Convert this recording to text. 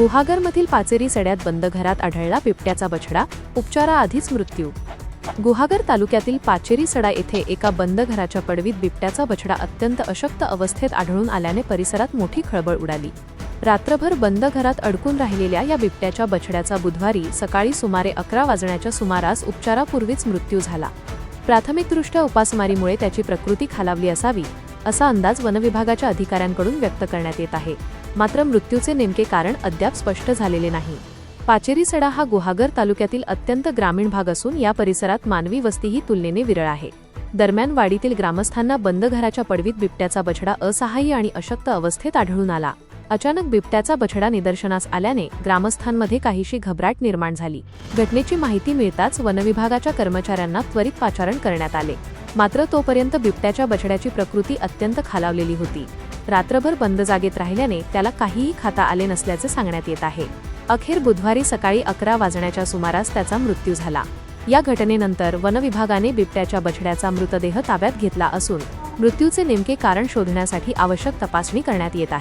गुहागरमधील पाचेरी सड्यात बंद घरात आढळला बिबट्याचा बछडा, उपचाराआधीच मृत्यू। गुहागर तालुक्यातील पाचेरी सडा येथे एका बंद घराच्या पडवीत बिबट्याचा बछडा अत्यंत अशक्त अवस्थेत आढळून आल्याने परिसरात मोठी खळबळ उडाली। रात्रभर बंद घरात अडकून राहिलेल्या या बिबट्याच्या बछड्याचा बुधवारी सकाळी सुमारे 11 वाजण्याच्या सुमारास उपचारापूर्वीच मृत्यू झाला। प्राथमिकदृष्ट्या उपासमारीमुळे त्याची प्रकृती खालावली असावी असा अंदाज वनविभागाच्या अधिकाऱ्यांकडून व्यक्त करण्यात येत आहे। मात्र मृत्यूचे नेमके कारण अद्याप स्पष्ट झालेले नाही। पाचेरी सडा हा गुहागर तालुक्यातील अत्यंत ग्रामीण भाग असून या परिसरात मानवी वस्तीही तुलनेने विरळ आहे। दरम्यान वाडीतील ग्रामस्थांना बंद घराच्या पडवीत बिबट्याचा बछडा असहाय्य आणि अशक्त अवस्थेत आढळून आला। अचानक बिबट्याचा बछडा निदर्शनास आल्याने ग्रामस्थांमध्ये काहीशी घबराट निर्माण झाली। घटनेची माहिती मिळताच वनविभागाच्या कर्मचाऱ्यांना त्वरित पाचारण करण्यात आले। मात्र तोपर्यंत बिबट्याच्या बछड्याची प्रकृती अत्यंत खालावलेली होती। रात्रभर बंद जागेत राहिल्याने त्याला काहीही खाता आले नसल्याचे सांगण्यात येत आहे। अखेर बुधवारी सकाळी 11 वाजण्याच्या सुमारास त्याचा मृत्यू झाला। या घटनेनंतर वनविभागाने बिबट्याच्या बछड्याचा मृतदेह ताब्यात घेतला असून मृत्यूचे नेमके कारण शोधण्यासाठी आवश्यक तपासणी करण्यात येत आहे।